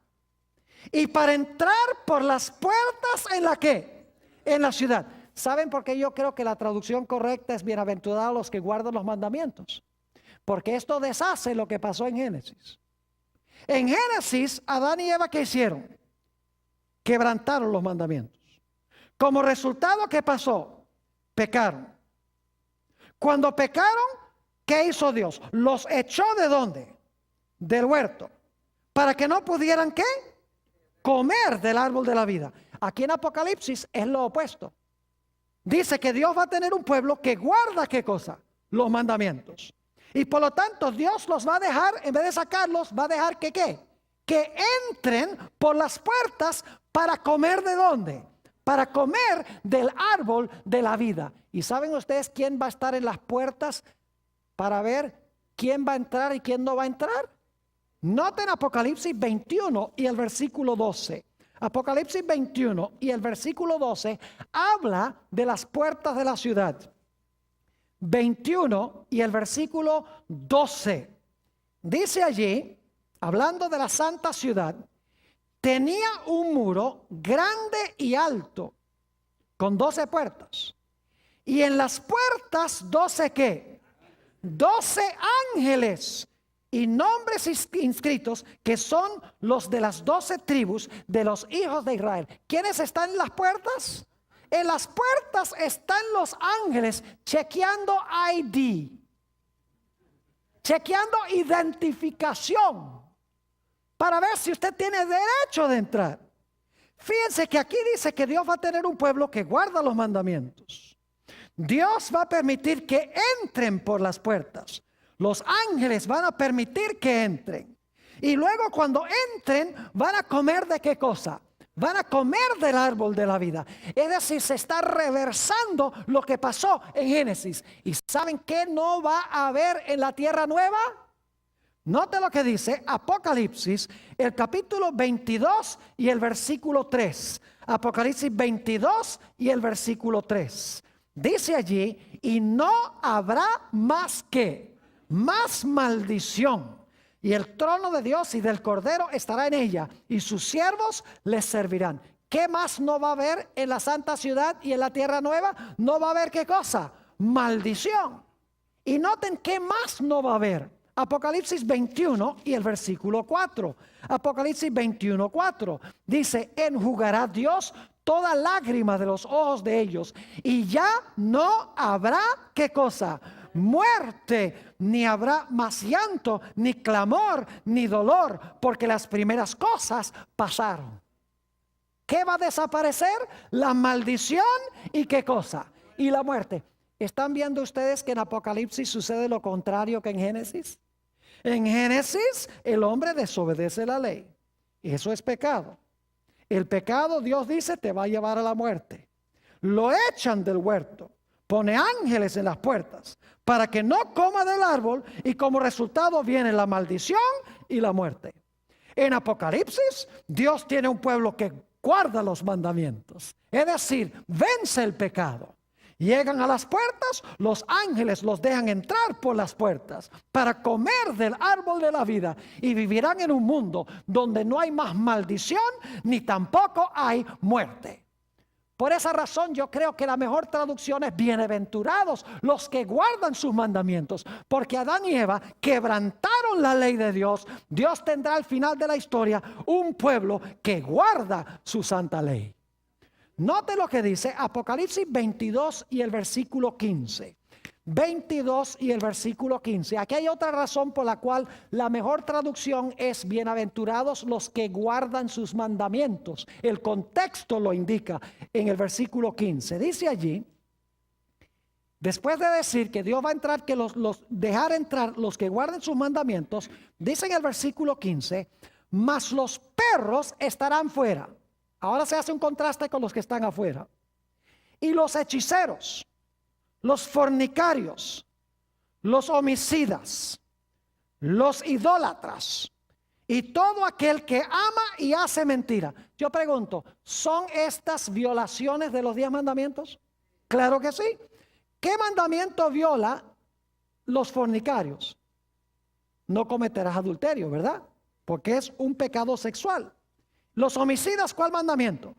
y para entrar por las puertas en la ¿qué? En la ciudad. ¿Saben por qué yo creo que la traducción correcta es bienaventurados los que guardan los mandamientos? Porque esto deshace lo que pasó en Génesis. En Génesis, Adán y Eva, ¿qué hicieron? Quebrantaron los mandamientos. Como resultado, ¿qué pasó? Pecaron. Cuando pecaron, ¿qué hizo Dios? Los echó ¿de dónde? Del huerto. Para que no pudieran ¿qué? Comer del árbol de la vida. Aquí en Apocalipsis es lo opuesto. Dice que Dios va a tener un pueblo que guarda ¿qué cosa? Los mandamientos. Y por lo tanto Dios los va a dejar, en vez de sacarlos, va a dejar que ¿qué? Que entren por las puertas para comer ¿de dónde? Para comer del árbol de la vida. ¿Y saben ustedes quién va a estar en las puertas para ver quién va a entrar y quién no va a entrar? Noten Apocalipsis 21 y el versículo 12. Apocalipsis 21 y el versículo 12 habla de las puertas de la ciudad. 21 y el versículo 12. Dice allí, hablando de la santa ciudad, tenía un muro grande y alto, con 12 puertas. Y en las puertas 12 ¿qué? 12 ángeles y nombres inscritos que son los de las 12 tribus de los hijos de Israel. ¿Quiénes están en las puertas? En las puertas están los ángeles chequeando ID, chequeando identificación, para ver si usted tiene derecho de entrar. Fíjense que aquí dice que Dios va a tener un pueblo que guarda los mandamientos. Dios va a permitir que entren por las puertas. Los ángeles van a permitir que entren. Y luego cuando entren van a comer ¿de qué cosa? Van a comer del árbol de la vida. Es decir, se está reversando lo que pasó en Génesis. ¿Y saben qué no va a haber en la tierra nueva? Note lo que dice Apocalipsis, el capítulo 22 y el versículo 3. Apocalipsis 22 y el versículo 3. Dice allí, y no habrá más más maldición. Y el trono de Dios y del Cordero estará en ella, y sus siervos les servirán. ¿Qué más no va a haber en la santa ciudad y en la tierra nueva? No va a haber ¿qué cosa? Maldición. Y noten qué más no va a haber. Apocalipsis 21 y el versículo 4. Apocalipsis 21, 4. Dice, enjugará Dios toda lágrima de los ojos de ellos, y ya no habrá ¿qué cosa? Muerte, ni habrá más llanto, ni clamor, ni dolor, porque las primeras cosas pasaron. ¿Qué va a desaparecer? La maldición y ¿qué cosa? Y la muerte. ¿Están viendo ustedes que en Apocalipsis sucede lo contrario que en Génesis? En Génesis el hombre desobedece la ley. Eso es pecado. El pecado, Dios dice, te va a llevar a la muerte. Lo echan del huerto. Pone ángeles en las puertas para que no coma del árbol, y como resultado viene la maldición y la muerte. En Apocalipsis, Dios tiene un pueblo que guarda los mandamientos. Es decir, vence el pecado. Llegan a las puertas, los ángeles los dejan entrar por las puertas para comer del árbol de la vida, y vivirán en un mundo donde no hay más maldición ni tampoco hay muerte. Por esa razón yo creo que la mejor traducción es bienaventurados los que guardan sus mandamientos, porque Adán y Eva quebrantaron la ley de Dios. Dios tendrá al final de la historia un pueblo que guarda su santa ley. Note lo que dice Apocalipsis 22 y el versículo 15. 22 y el versículo 15. Aquí hay otra razón por la cual la mejor traducción es bienaventurados los que guardan sus mandamientos. El contexto lo indica en el versículo 15. Dice allí, después de decir que Dios va a entrar, que dejar entrar los que guarden sus mandamientos, dice en el versículo 15, mas los perros estarán fuera. Ahora se hace un contraste con los que están afuera. Y los hechiceros, los fornicarios, los homicidas, los idólatras y todo aquel que ama y hace mentira. Yo pregunto, ¿son estas violaciones de los 10 mandamientos? Claro que sí. ¿Qué mandamiento viola los fornicarios? No cometerás adulterio, ¿verdad? Porque es un pecado sexual. Los homicidas, ¿cuál mandamiento?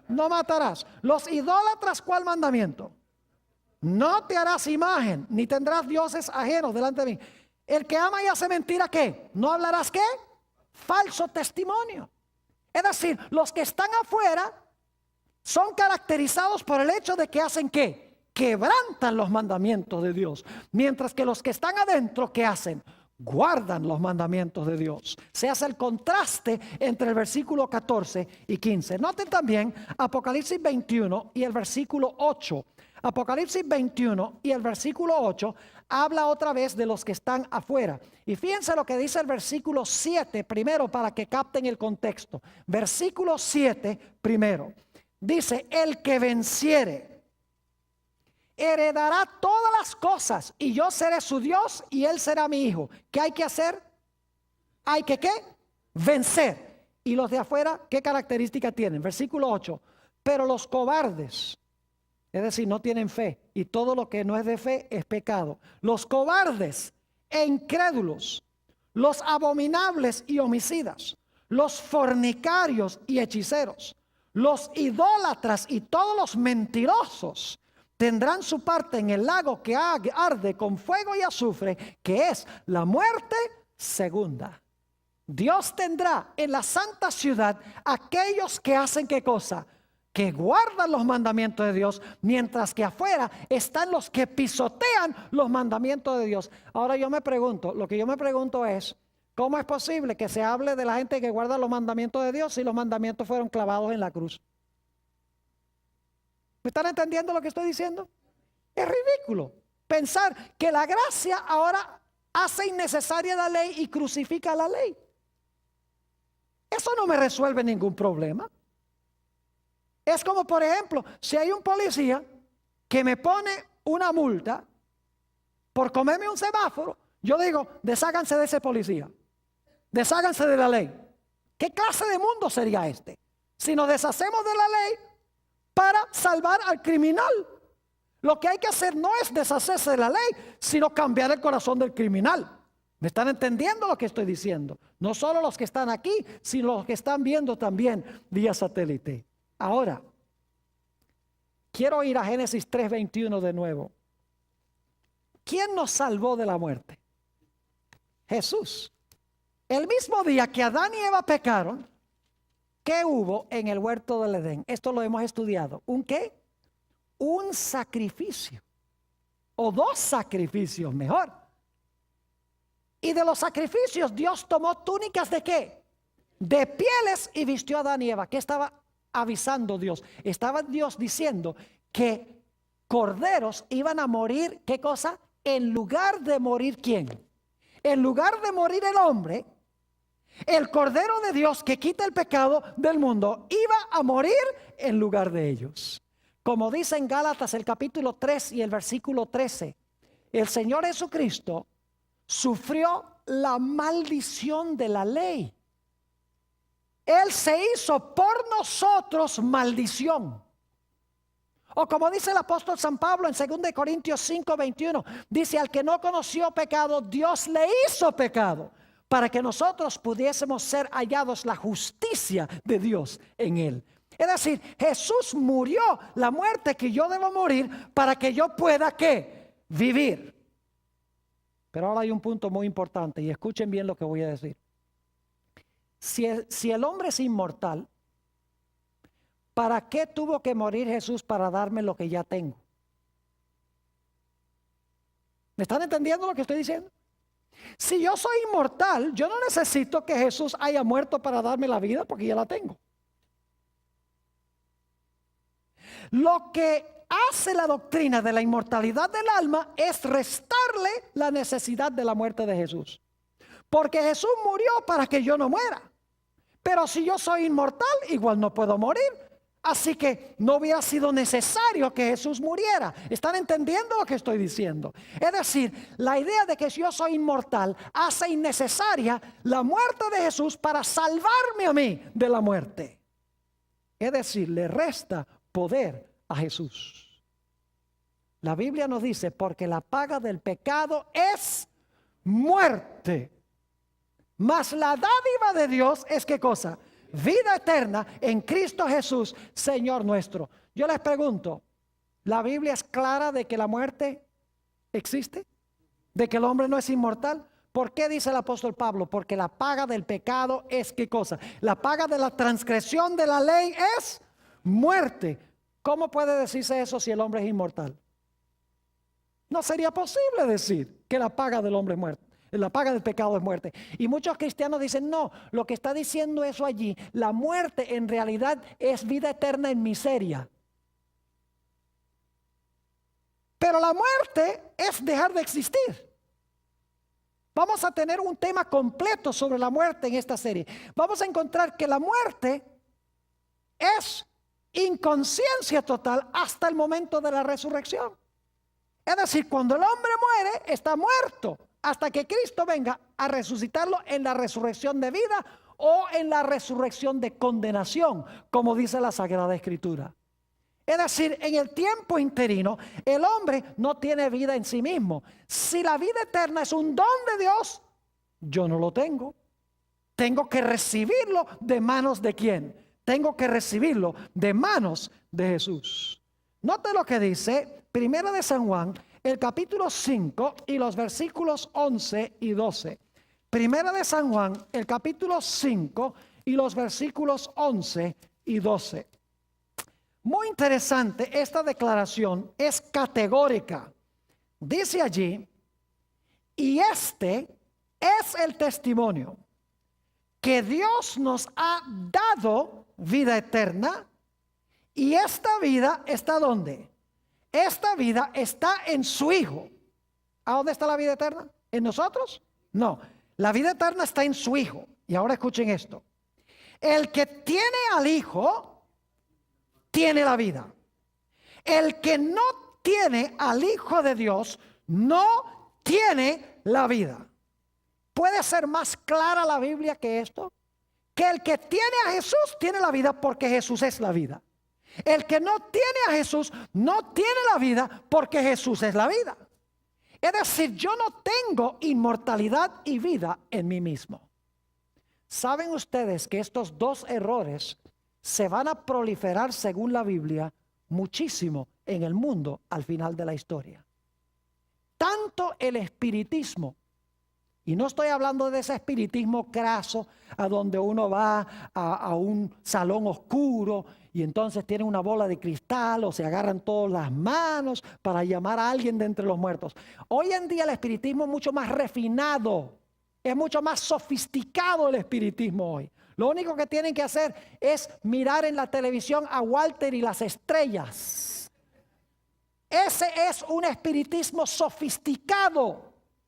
No matarás. Los idólatras, ¿cuál mandamiento? No te harás imagen, ni tendrás dioses ajenos delante de mí. El que ama y hace mentira, ¿qué? ¿No hablarás qué? Falso testimonio. Es decir, los que están afuera son caracterizados por el hecho de que hacen ¿qué? Quebrantan los mandamientos de Dios. Mientras que los que están adentro, ¿qué hacen? Guardan los mandamientos de Dios. Se hace el contraste entre el versículo 14 y 15. Noten también Apocalipsis 21 y el versículo 8. Apocalipsis 21 y el versículo 8 habla otra vez de los que están afuera. Y fíjense lo que dice el versículo 7 primero para que capten el contexto. Versículo 7 primero. Dice, el que venciere heredará todas las cosas, y yo seré su Dios y él será mi hijo. ¿Qué hay que hacer? Hay que ¿qué? Vencer. Y los de afuera, ¿qué característica tienen? Versículo 8. Pero los cobardes, es decir, no tienen fe, y todo lo que no es de fe es pecado. Los cobardes e incrédulos, los abominables y homicidas, los fornicarios y hechiceros, los idólatras y todos los mentirosos tendrán su parte en el lago que arde con fuego y azufre, que es la muerte segunda. Dios tendrá en la santa ciudad aquellos que hacen ¿qué cosa? Que guardan los mandamientos de Dios, mientras que afuera están los que pisotean los mandamientos de Dios. Ahora yo me pregunto, lo que yo me pregunto es, ¿cómo es posible que se hable de la gente que guarda los mandamientos de Dios si los mandamientos fueron clavados en la cruz? ¿Me están entendiendo lo que estoy diciendo? Es ridículo pensar que la gracia ahora hace innecesaria la ley y crucifica la ley. Eso no me resuelve ningún problema. Es como, por ejemplo, si hay un policía que me pone una multa por comerme un semáforo, Yo digo, desháganse de ese policía, desháganse de la ley. ¿Qué clase de mundo sería este? Si nos deshacemos de la ley para salvar al criminal. Lo que hay que hacer no es deshacerse de la ley, sino cambiar el corazón del criminal. ¿Me están entendiendo lo que estoy diciendo? No solo los que están aquí, sino los que están viendo también vía satélite. Ahora, quiero ir a Génesis 3:21 de nuevo. ¿Quién nos salvó de la muerte? Jesús. El mismo día que Adán y Eva pecaron, ¿qué hubo en el huerto del Edén? Esto lo hemos estudiado. ¿Un qué? Un sacrificio. O dos sacrificios, mejor. Y de los sacrificios Dios tomó túnicas ¿de qué? De pieles y vistió a Adán y Eva. ¿Qué estaba avisando Dios? Estaba Dios diciendo que corderos iban a morir, ¿qué cosa? En lugar de morir ¿quién? En lugar de morir el hombre, el Cordero de Dios que quita el pecado del mundo iba a morir en lugar de ellos. Como dice en Gálatas el capítulo 3 y el versículo 13, el Señor Jesucristo sufrió la maldición de la ley. Él se hizo por nosotros maldición. O como dice el apóstol San Pablo en 2 Corintios 5:21, dice: al que no conoció pecado, Dios le hizo pecado, para que nosotros pudiésemos ser hallados la justicia de Dios en él. Es decir, Jesús murió la muerte que yo debo morir para que yo pueda ¿qué? Vivir. Pero ahora hay un punto muy importante y escuchen bien lo que voy a decir. Si el hombre es inmortal, ¿para qué tuvo que morir Jesús para darme lo que ya tengo? ¿Me están entendiendo lo que estoy diciendo? Si yo soy inmortal, yo no necesito que Jesús haya muerto para darme la vida porque ya la tengo. Lo que hace la doctrina de la inmortalidad del alma es restarle la necesidad de la muerte de Jesús. Porque Jesús murió para que yo no muera. Pero si yo soy inmortal, igual no puedo morir. Así que no hubiera sido necesario que Jesús muriera. ¿Están entendiendo lo que estoy diciendo? Es decir, la idea de que si yo soy inmortal hace innecesaria la muerte de Jesús para salvarme a mí de la muerte. Es decir, le resta poder a Jesús. La Biblia nos dice: porque la paga del pecado es muerte, mas la dádiva de Dios es ¿qué cosa? Vida eterna en Cristo Jesús, Señor nuestro. Yo les pregunto, ¿la Biblia es clara de que la muerte existe? ¿De que el hombre no es inmortal? ¿Por qué dice el apóstol Pablo? Porque la paga del pecado es ¿qué cosa? La paga de la transgresión de la ley es muerte. ¿Cómo puede decirse eso si el hombre es inmortal? No sería posible decir que la paga del hombre es muerte. La paga del pecado es muerte. Y muchos cristianos dicen: no, lo que está diciendo eso allí, la muerte en realidad es vida eterna en miseria. Pero la muerte es dejar de existir. Vamos a tener un tema completo sobre la muerte en esta serie. Vamos a encontrar que la muerte es inconsciencia total hasta el momento de la resurrección. Es decir, cuando el hombre muere, está muerto hasta que Cristo venga a resucitarlo en la resurrección de vida o en la resurrección de condenación, como dice la Sagrada Escritura. Es decir, en el tiempo interino, el hombre no tiene vida en sí mismo. Si la vida eterna es un don de Dios, yo no lo tengo. Tengo que recibirlo de manos de ¿quién? Tengo que recibirlo de manos de Jesús. Note lo que dice Primera de San Juan, el capítulo 5 y los versículos 11 y 12. Primera de San Juan, el capítulo 5 y los versículos 11 y 12. Muy interesante, esta declaración es categórica. Dice allí: y este es el testimonio, que Dios nos ha dado vida eterna, y esta vida está ¿dónde? Esta vida está en su Hijo. ¿A dónde está la vida eterna? ¿En nosotros? No, la vida eterna está en su Hijo. Y ahora escuchen esto: el que tiene al Hijo tiene la vida. El que no tiene al Hijo de Dios no tiene la vida. ¿Puede ser más clara la Biblia que esto? Que el que tiene a Jesús tiene la vida porque Jesús es la vida. El que no tiene a Jesús no tiene la vida porque Jesús es la vida. Es decir, yo no tengo inmortalidad y vida en mí mismo. ¿Saben ustedes que estos dos errores se van a proliferar, según la Biblia, muchísimo en el mundo al final de la historia? Tanto el espiritismo, y no estoy hablando de ese espiritismo craso a donde uno va a un salón oscuro y entonces tiene una bola de cristal o se agarran todas las manos para llamar a alguien de entre los muertos. Hoy en día el espiritismo es mucho más refinado, es mucho más sofisticado el espiritismo hoy. Lo único que tienen que hacer es mirar en la televisión a Walter y las estrellas. Ese es un espiritismo sofisticado.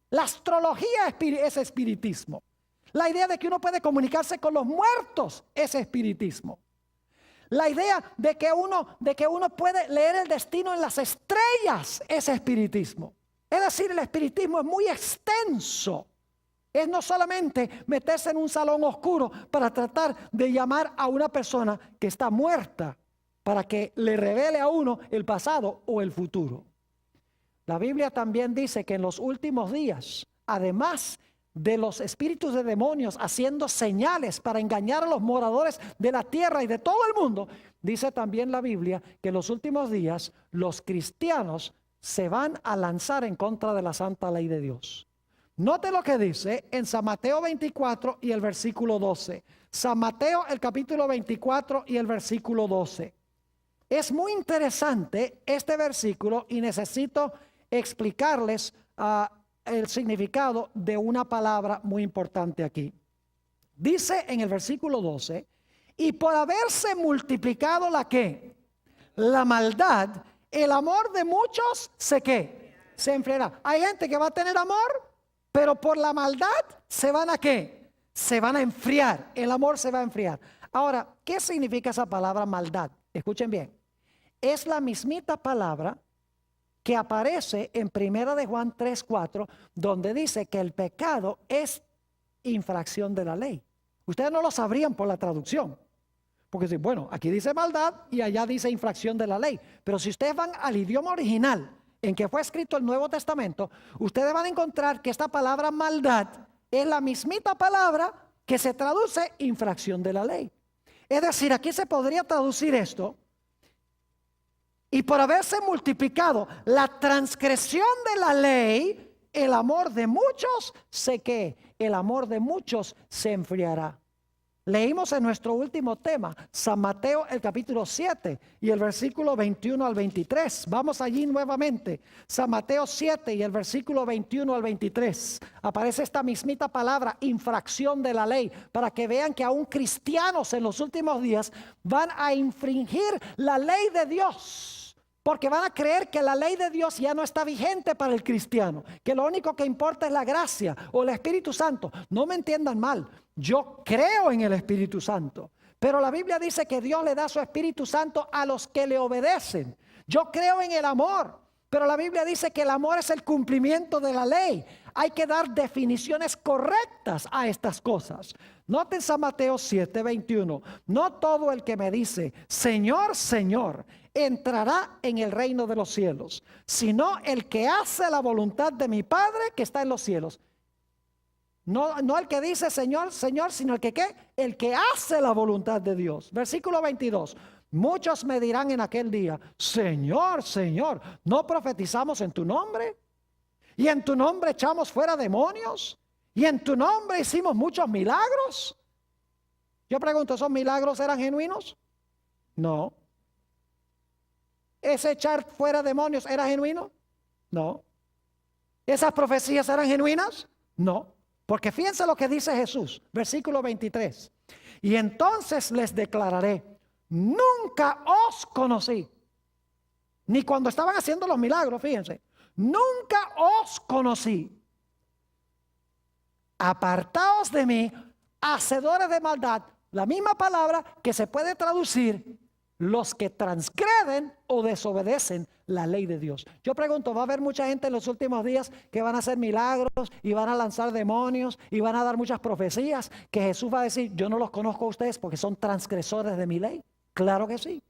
La astrología es espiritismo. La idea de que uno puede comunicarse con los muertos es espiritismo. La idea de que uno puede leer el destino en las estrellas es espiritismo. Es decir, el espiritismo es muy extenso. Es no solamente meterse en un salón oscuro para tratar de llamar a una persona que está muerta para que le revele a uno el pasado o el futuro. La Biblia también dice que en los últimos días, además de los espíritus de demonios haciendo señales para engañar a los moradores de la tierra y de todo el mundo, dice también la Biblia que en los últimos días los cristianos se van a lanzar en contra de la santa ley de Dios. Note lo que dice en San Mateo 24 y el versículo 12. San Mateo el capítulo 24 y el versículo 12. Es muy interesante este versículo y necesito explicarles el significado de una palabra muy importante aquí. Dice en el versículo 12, y por haberse multiplicado la ¿qué? La maldad, el amor de muchos ¿qué? Se enfriará. Hay gente que va a tener amor, pero por la maldad se van a ¿qué? Se van a enfriar. El amor se va a enfriar. Ahora, ¿qué significa esa palabra maldad? Escuchen bien. Es la mismita palabra que aparece en Primera de Juan 3:4, donde dice que el pecado es infracción de la ley. Ustedes no lo sabrían por la traducción, porque si, bueno, aquí dice maldad y allá dice infracción de la ley. Pero si ustedes van al idioma original en que fue escrito el Nuevo Testamento, ustedes van a encontrar que esta palabra maldad es la mismita palabra que se traduce infracción de la ley. Es decir, aquí se podría traducir esto: y por haberse multiplicado la transgresión de la ley, el amor de muchos el amor de muchos se enfriará. Leímos en nuestro último tema, San Mateo el capítulo 7 y el versículo 21 al 23. Vamos allí nuevamente. San Mateo 7 y el versículo 21 al 23. Aparece esta mismita palabra, infracción de la ley, para que vean que aún cristianos en los últimos días van a infringir la ley de Dios. Porque van a creer que la ley de Dios ya no está vigente para el cristiano, que lo único que importa es la gracia o el Espíritu Santo. No me entiendan mal, yo creo en el Espíritu Santo, pero la Biblia dice que Dios le da su Espíritu Santo a los que le obedecen. Yo creo en el amor, pero la Biblia dice que el amor es el cumplimiento de la ley. Hay que dar definiciones correctas a estas cosas. Noten San Mateo 7:21. No todo el que me dice, Señor, Señor, entrará en el reino de los cielos, sino el que hace la voluntad de mi Padre que está en los cielos. No el que dice Señor, Señor, sino el que ¿qué? El que hace la voluntad de Dios. Versículo 22. Muchos me dirán en aquel día, Señor, Señor, ¿no profetizamos en tu nombre? ¿Y en tu nombre echamos fuera demonios? ¿Y en tu nombre hicimos muchos milagros? Yo pregunto, ¿esos milagros eran genuinos? No. ¿Ese echar fuera demonios era genuino? No. ¿Esas profecías eran genuinas? No. Porque fíjense lo que dice Jesús, versículo 23. Y entonces les declararé, nunca os conocí. Ni cuando estaban haciendo los milagros, fíjense. Nunca os conocí. Apartaos de mí, hacedores de maldad. La misma palabra que se puede traducir los que transgreden o desobedecen la ley de Dios. Yo pregunto, ¿va a haber mucha gente en los últimos días que van a hacer milagros y van a lanzar demonios y van a dar muchas profecías que Jesús va a decir, yo no los conozco a ustedes porque son transgresores de mi ley? Claro que sí.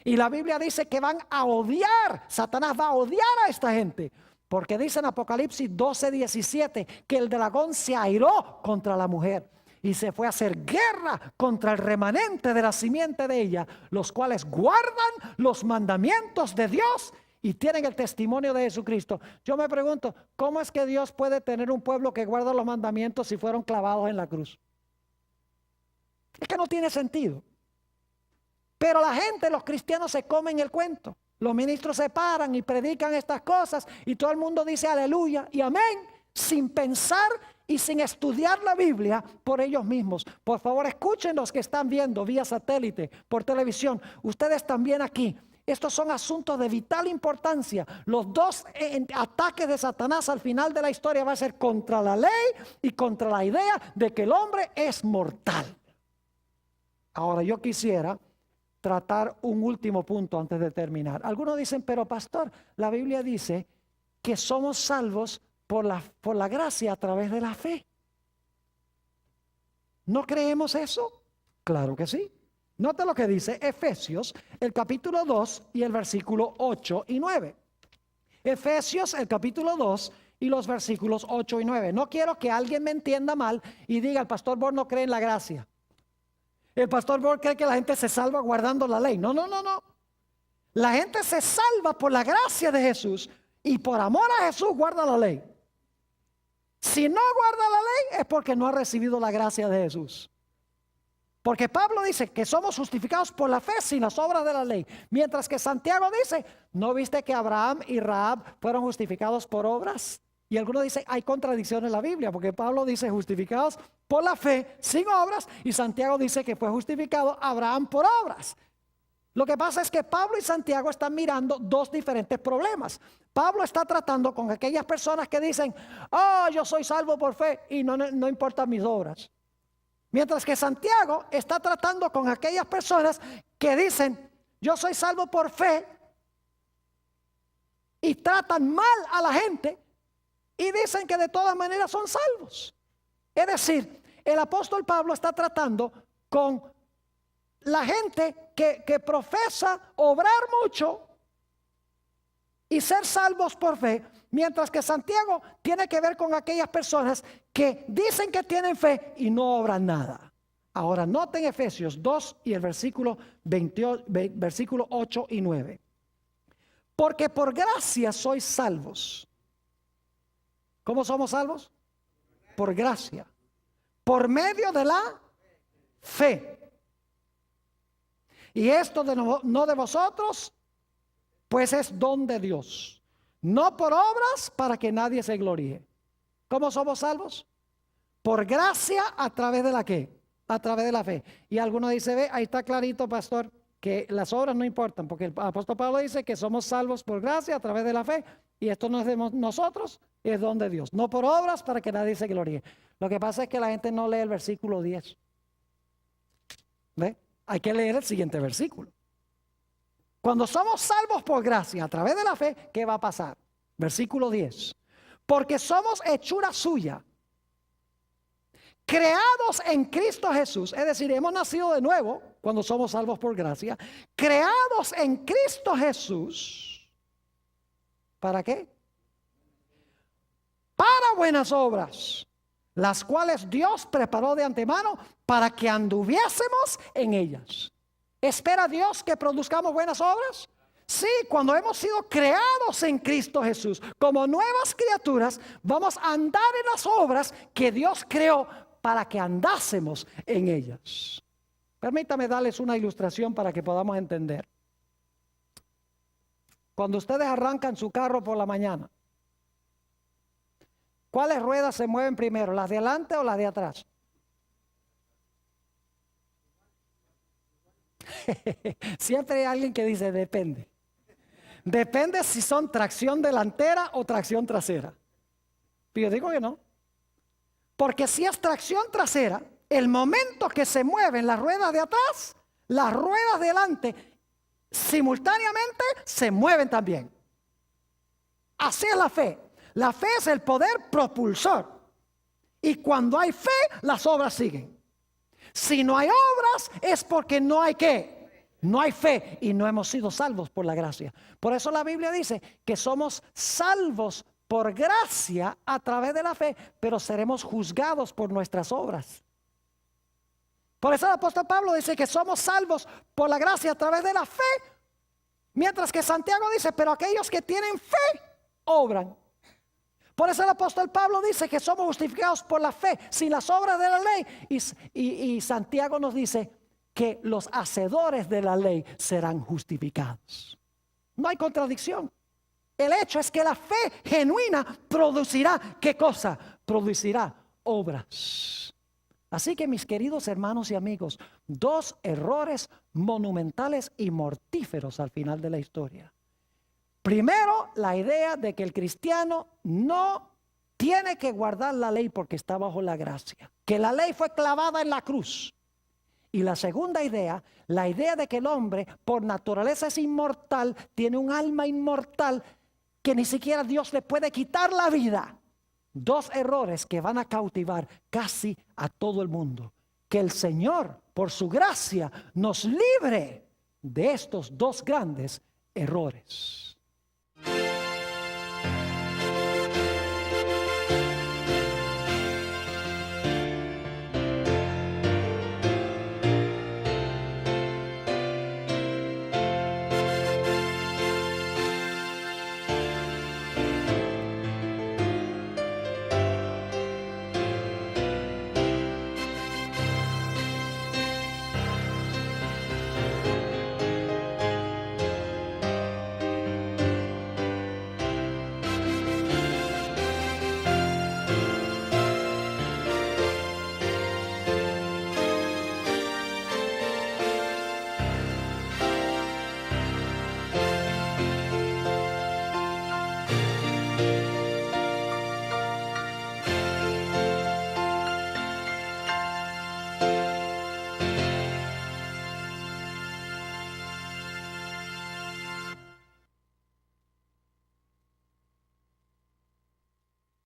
Y la Biblia dice que van a odiar, Satanás va a odiar a esta gente, porque dice en Apocalipsis 12:17 que el dragón se airó contra la mujer y se fue a hacer guerra contra el remanente de la simiente de ella, los cuales guardan los mandamientos de Dios y tienen el testimonio de Jesucristo. Yo me pregunto, ¿cómo es que Dios puede tener un pueblo que guarda los mandamientos si fueron clavados en la cruz? Es que no tiene sentido. Pero la gente, los cristianos, se comen el cuento. Los ministros se paran y predican estas cosas y todo el mundo dice aleluya y amén, sin pensar y sin estudiar la Biblia por ellos mismos. Por favor, escuchen los que están viendo vía satélite, por televisión. Ustedes también aquí. Estos son asuntos de vital importancia. Los dos ataques de Satanás al final de la historia va a ser contra la ley y contra la idea de que el hombre es mortal. Ahora yo quisiera tratar un último punto antes de terminar. Algunos dicen, pero pastor, la Biblia dice que somos salvos por la gracia a través de la fe. ¿No creemos eso? Claro que sí. Note lo que dice Efesios, el capítulo 2 y el versículo 8 y 9. Efesios, el capítulo 2 y los versículos 8 y 9. No quiero que alguien me entienda mal y diga, el pastor Born no cree en la gracia. El pastor Born cree que la gente se salva guardando la ley. No, no, no, no. La gente se salva por la gracia de Jesús y por amor a Jesús guarda la ley. Si no guarda la ley es porque no ha recibido la gracia de Jesús. Porque Pablo dice que somos justificados por la fe sin las obras de la ley. Mientras que Santiago dice, ¿no viste que Abraham y Rahab fueron justificados por obras? Y algunos dicen, hay contradicción en la Biblia, porque Pablo dice justificados por la fe sin obras y Santiago dice que fue justificado Abraham por obras. Lo que pasa es que Pablo y Santiago están mirando dos diferentes problemas. Pablo está tratando con aquellas personas que dicen, oh, yo soy salvo por fe y no importan mis obras. Mientras que Santiago está tratando con aquellas personas que dicen, yo soy salvo por fe y tratan mal a la gente y dicen que de todas maneras son salvos. Es decir, el apóstol Pablo está tratando con la gente que profesa obrar mucho y ser salvos por fe, mientras que Santiago tiene que ver con aquellas personas que dicen que tienen fe y no obran nada. Ahora noten Efesios 2 y el versículo 8 y 9. Porque por gracia sois salvos. ¿Cómo somos salvos? Por gracia. Por medio de la fe. Y esto no de vosotros, pues es don de Dios. No por obras para que nadie se gloríe. ¿Cómo somos salvos? Por gracia a través de la ¿qué? A través de la fe. Y alguno dice, ve, ahí está clarito, pastor, que las obras no importan, porque el apóstol Pablo dice que somos salvos por gracia a través de la fe. Y esto no es de nosotros, es don de Dios. No por obras para que nadie se gloríe. Lo que pasa es que la gente no lee el versículo 10. ¿Ve? Hay que leer el siguiente versículo. Cuando somos salvos por gracia a través de la fe, ¿qué va a pasar? Versículo 10. Porque somos hechura suya, creados en Cristo Jesús. Es decir, hemos nacido de nuevo cuando somos salvos por gracia. Creados en Cristo Jesús. ¿Para qué? Para buenas obras, las cuales Dios preparó de antemano para que anduviésemos en ellas. ¿Espera Dios que produzcamos buenas obras? Sí, cuando hemos sido creados en Cristo Jesús como nuevas criaturas, vamos a andar en las obras que Dios creó para que andásemos en ellas. Permítame darles una ilustración para que podamos entender. Cuando ustedes arrancan su carro por la mañana, ¿cuáles ruedas se mueven primero? ¿Las de adelante o las de atrás? Siempre hay alguien que dice depende. Depende si son tracción delantera o tracción trasera. Pero yo digo que no. Porque si es tracción trasera, el momento que se mueven las ruedas de atrás, las ruedas de adelante simultáneamente se mueven también. Así es la fe. La fe es el poder propulsor. Y cuando hay fe, las obras siguen. Si no hay obras, es porque no hay ¿qué? No hay fe y no hemos sido salvos por la gracia. Por eso la Biblia dice que somos salvos por gracia a través de la fe, pero seremos juzgados por nuestras obras. Por eso el apóstol Pablo dice que somos salvos por la gracia a través de la fe, mientras que Santiago dice, pero aquellos que tienen fe, obran. Por eso el apóstol Pablo dice que somos justificados por la fe, sin las obras de la ley. Y Santiago nos dice que los hacedores de la ley serán justificados. No hay contradicción. El hecho es que la fe genuina producirá, ¿qué cosa? Producirá obras. Así que mis queridos hermanos y amigos, dos errores monumentales y mortíferos al final de la historia. Primero, la idea de que el cristiano no tiene que guardar la ley porque está bajo la gracia, que la ley fue clavada en la cruz. Y la segunda idea, la idea de que el hombre por naturaleza es inmortal, tiene un alma inmortal que ni siquiera Dios le puede quitar la vida. Dos errores que van a cautivar casi a todo el mundo. Que el Señor, por su gracia, nos libre de estos dos grandes errores.